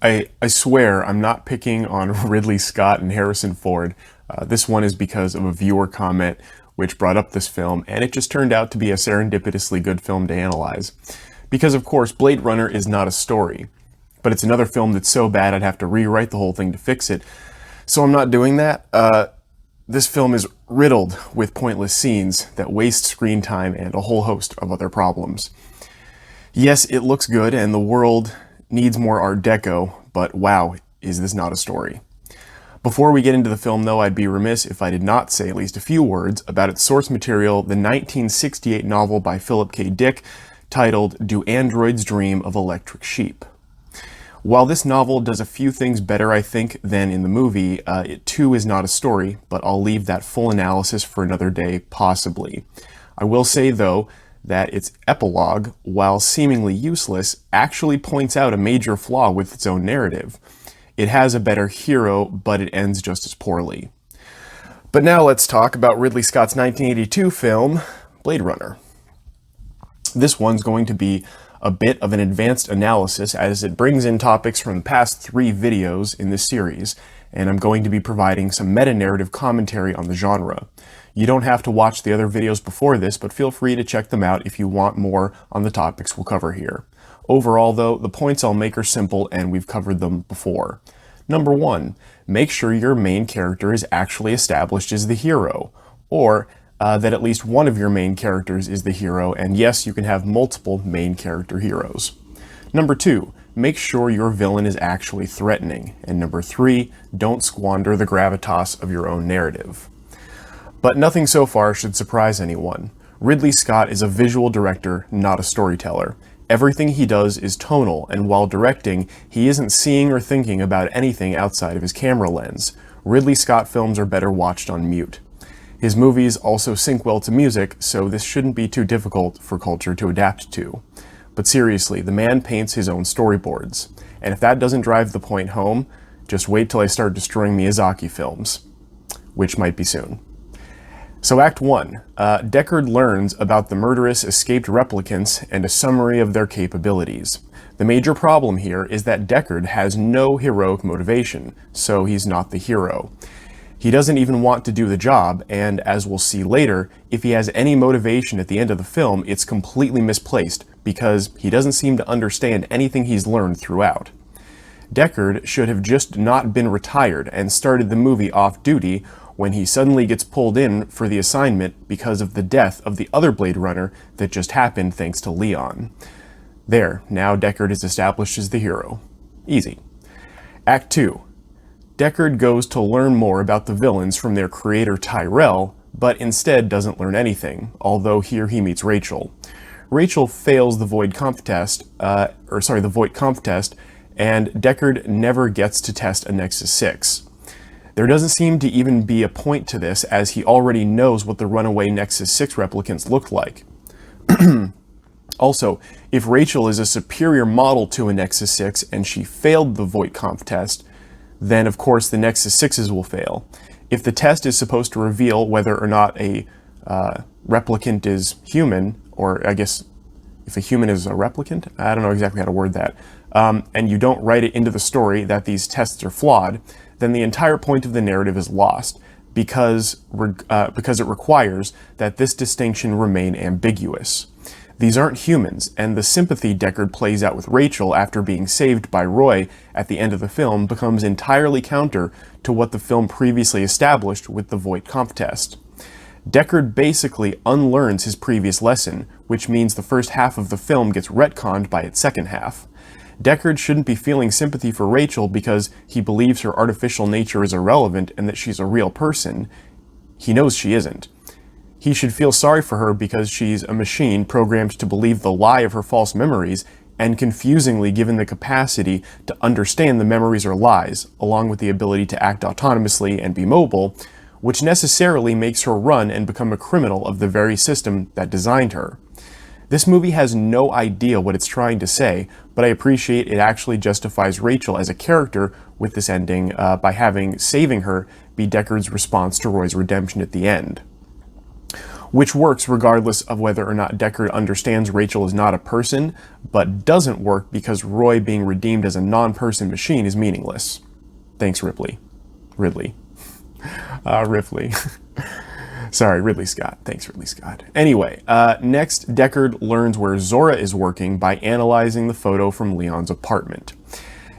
I swear I'm not picking on Ridley Scott and Harrison Ford. This one is because of a viewer comment which brought up this film, and it just turned out to be a serendipitously good film to analyze. Because, of course, Blade Runner is not a story, but it's another film that's so bad I'd have to rewrite the whole thing to fix it. So I'm not doing that. This film is riddled with pointless scenes that waste screen time and a whole host of other problems. Yes, it looks good, and the world needs more Art Deco, but wow, is this not a story. Before we get into the film, though, I'd be remiss if I did not say at least a few words about its source material, the 1968 novel by Philip K. Dick, titled Do Androids Dream of Electric Sheep? While this novel does a few things better, I think, than in the movie, it too is not a story, but I'll leave that full analysis for another day, possibly. I will say, though, that its epilogue, while seemingly useless, actually points out a major flaw with its own narrative. It has a better hero, but it ends just as poorly. But now let's talk about Ridley Scott's 1982 film, Blade Runner. This one's going to be a bit of an advanced analysis as it brings in topics from the past 3 videos in this series, and I'm going to be providing some meta-narrative commentary on the genre. You don't have to watch the other videos before this, but feel free to check them out if you want more on the topics we'll cover here. Overall, though, the points I'll make are simple, and we've covered them before. Number 1, make sure your main character is actually established as the hero, or that at least one of your main characters is the hero, and yes, you can have multiple main character heroes. Number 2, make sure your villain is actually threatening. And number 3, don't squander the gravitas of your own narrative. But nothing so far should surprise anyone. Ridley Scott is a visual director, not a storyteller. Everything he does is tonal, and while directing, he isn't seeing or thinking about anything outside of his camera lens. Ridley Scott films are better watched on mute. His movies also sync well to music, so this shouldn't be too difficult for culture to adapt to. But seriously, the man paints his own storyboards. And if that doesn't drive the point home, just wait till I start destroying Miyazaki films, which might be soon. So Act 1, Deckard learns about the murderous escaped replicants and a summary of their capabilities. The major problem here is that Deckard has no heroic motivation, so he's not the hero. He doesn't even want to do the job, and as we'll see later, if he has any motivation at the end of the film, it's completely misplaced, because he doesn't seem to understand anything he's learned throughout. Deckard should have just not been retired and started the movie off-duty when he suddenly gets pulled in for the assignment because of the death of the other Blade Runner that just happened thanks to Leon. There, now Deckard is established as the hero. Easy. Act 2. Deckard goes to learn more about the villains from their creator Tyrell, but instead doesn't learn anything, although here he meets Rachel. Rachel fails the Voight Kampff test, and Deckard never gets to test a Nexus 6. There doesn't seem to even be a point to this, as he already knows what the runaway Nexus 6 replicants looked like. Also, if Rachel is a superior model to a Nexus 6 and she failed the Voight Kampff test, then of course the Nexus 6s will fail. If the test is supposed to reveal whether or not a replicant is human, or I guess if a human is a replicant, I don't know exactly how to word that, and you don't write it into the story that these tests are flawed, then the entire point of the narrative is lost, because it requires that this distinction remain ambiguous. These aren't humans, and the sympathy Deckard plays out with Rachel after being saved by Roy at the end of the film becomes entirely counter to what the film previously established with the Voight Kampff test. Deckard basically unlearns his previous lesson, which means the first half of the film gets retconned by its second half. Deckard shouldn't be feeling sympathy for Rachel because he believes her artificial nature is irrelevant and that she's a real person. He knows she isn't. He should feel sorry for her because she's a machine programmed to believe the lie of her false memories, and confusingly given the capacity to understand the memories are lies, along with the ability to act autonomously and be mobile, which necessarily makes her run and become a criminal of the very system that designed her. This movie has no idea what it's trying to say, but I appreciate it actually justifies Rachel as a character with this ending by having saving her be Deckard's response to Roy's redemption at the end. which works regardless of whether or not Deckard understands Rachel is not a person, but doesn't work because Roy being redeemed as a non-person machine is meaningless. Thanks, Ridley. Ripley. Sorry, Ridley Scott. Thanks, Ridley Scott. Anyway, next, Deckard learns where Zora is working by analyzing the photo from Leon's apartment.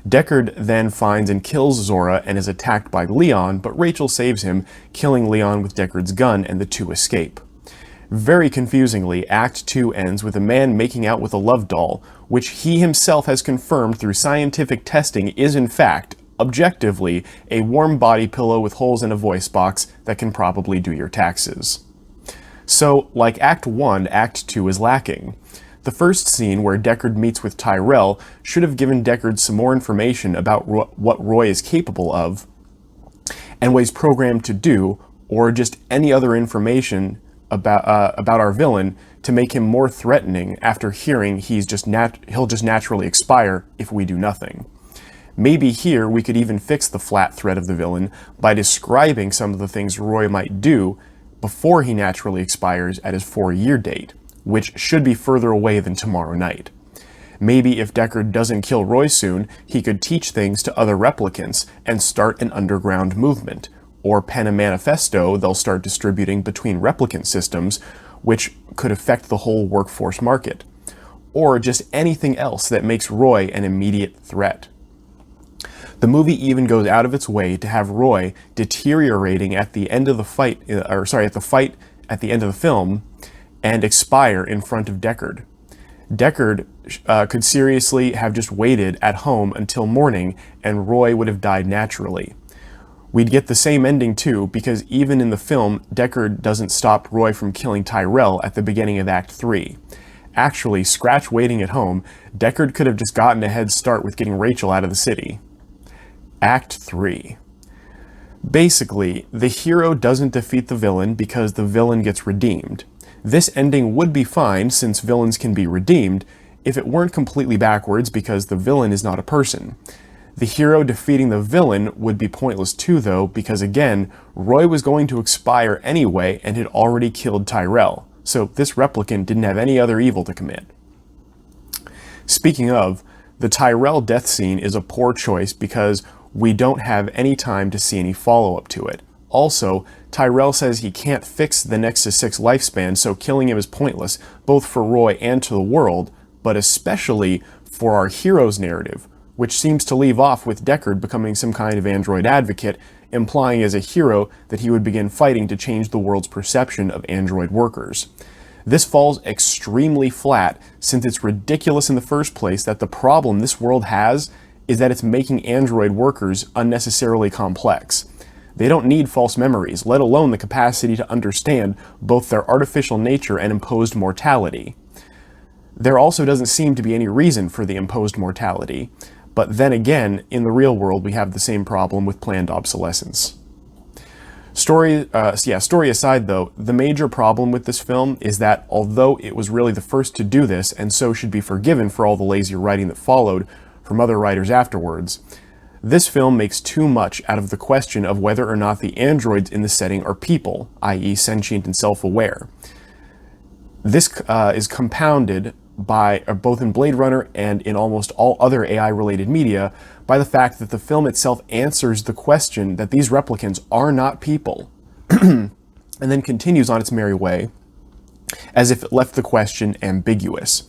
Deckard then finds and kills Zora and is attacked by Leon, but Rachel saves him, killing Leon with Deckard's gun, and the two escape. Very confusingly, Act 2 ends with a man making out with a love doll, which he himself has confirmed through scientific testing is in fact, objectively, a warm body pillow with holes in a voice box that can probably do your taxes. So, like Act 1, Act 2 is lacking. The first scene, where Deckard meets with Tyrell, should have given Deckard some more information about what Roy is capable of and what he's programmed to do, or just any other information about our villain to make him more threatening after hearing he'll just naturally expire if we do nothing. Maybe here we could even fix the flat threat of the villain by describing some of the things Roy might do before he naturally expires at his 4-year date, which should be further away than tomorrow night. Maybe if Deckard doesn't kill Roy soon, he could teach things to other replicants and start an underground movement, or pen a manifesto they'll start distributing between replicant systems, which could affect the whole workforce market, or just anything else that makes Roy an immediate threat. The movie even goes out of its way to have Roy deteriorating at the end of the fight, at the end of the film, and expire in front of Deckard. Deckard could seriously have just waited at home until morning, and Roy would have died naturally. We'd get the same ending too, because even in the film, Deckard doesn't stop Roy from killing Tyrell at the beginning of Act 3. Actually, scratch waiting at home, Deckard could have just gotten a head start with getting Rachel out of the city. Act 3. Basically, the hero doesn't defeat the villain because the villain gets redeemed. This ending would be fine since villains can be redeemed if it weren't completely backwards because the villain is not a person. The hero defeating the villain would be pointless too though because again, Roy was going to expire anyway and had already killed Tyrell, so this replicant didn't have any other evil to commit. Speaking of, the Tyrell death scene is a poor choice because we don't have any time to see any follow-up to it. Also, Tyrell says he can't fix the Nexus 6 lifespan, so killing him is pointless, both for Roy and to the world, but especially for our hero's narrative, which seems to leave off with Deckard becoming some kind of android advocate, implying as a hero that he would begin fighting to change the world's perception of android workers. This falls extremely flat, since it's ridiculous in the first place that the problem this world has is that it's making android workers unnecessarily complex. They don't need false memories, let alone the capacity to understand both their artificial nature and imposed mortality. There also doesn't seem to be any reason for the imposed mortality, but then again, in the real world we have the same problem with planned obsolescence. Story aside though, the major problem with this film is that although it was really the first to do this and so should be forgiven for all the lazy writing that followed from other writers afterwards, this film makes too much out of the question of whether or not the androids in the setting are people, i.e. sentient and self-aware. This is compounded by, both in Blade Runner and in almost all other AI-related media, by the fact that the film itself answers the question that these replicants are not people, and then continues on its merry way, as if it left the question ambiguous.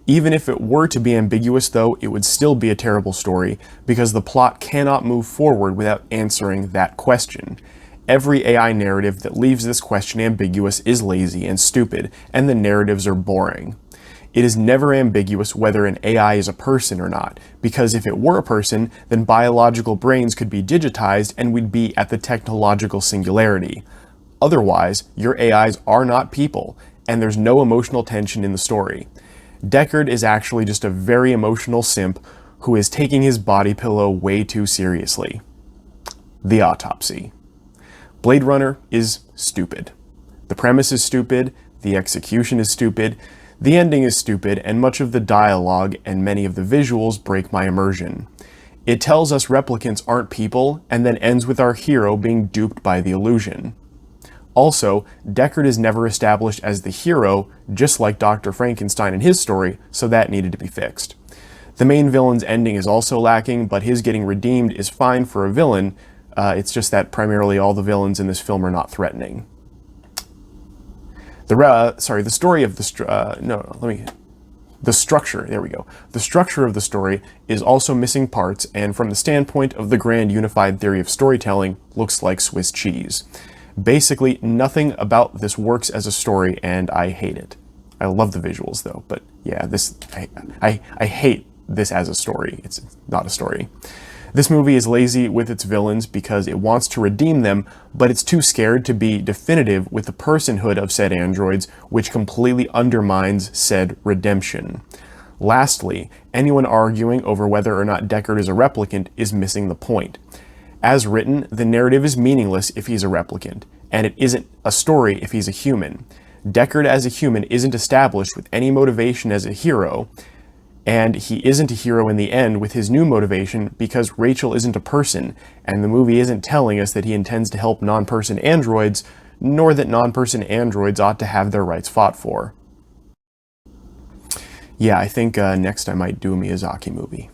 Even if it were to be ambiguous, though, it would still be a terrible story, because the plot cannot move forward without answering that question. Every AI narrative that leaves this question ambiguous is lazy and stupid, and the narratives are boring. It is never ambiguous whether an AI is a person or not, because if it were a person, then biological brains could be digitized and we'd be at the technological singularity. Otherwise, your AIs are not people, and there's no emotional tension in the story. Deckard is actually just a very emotional simp who is taking his body pillow way too seriously. The autopsy. Blade Runner is stupid. The premise is stupid, the execution is stupid, the ending is stupid, and much of the dialogue and many of the visuals break my immersion. It tells us replicants aren't people, and then ends with our hero being duped by the illusion. Also, Deckard is never established as the hero, just like Dr. Frankenstein in his story, so that needed to be fixed. The main villain's ending is also lacking, but his getting redeemed is fine for a villain. It's just that primarily all the villains in this film are not threatening. The story of the structure, there we go. The structure of the story is also missing parts, and from the standpoint of the grand unified theory of storytelling, looks like Swiss cheese. Basically, nothing about this works as a story, and I hate it. I love the visuals though, but yeah, I hate this as a story. It's not a story. This movie is lazy with its villains because it wants to redeem them, but it's too scared to be definitive with the personhood of said androids, which completely undermines said redemption. Lastly, anyone arguing over whether or not Deckard is a replicant is missing the point. As written, the narrative is meaningless if he's a replicant, and it isn't a story if he's a human. Deckard as a human isn't established with any motivation as a hero, and he isn't a hero in the end with his new motivation because Rachel isn't a person, and the movie isn't telling us that he intends to help non-person androids, nor that non-person androids ought to have their rights fought for. Yeah, I think next I might do a Miyazaki movie.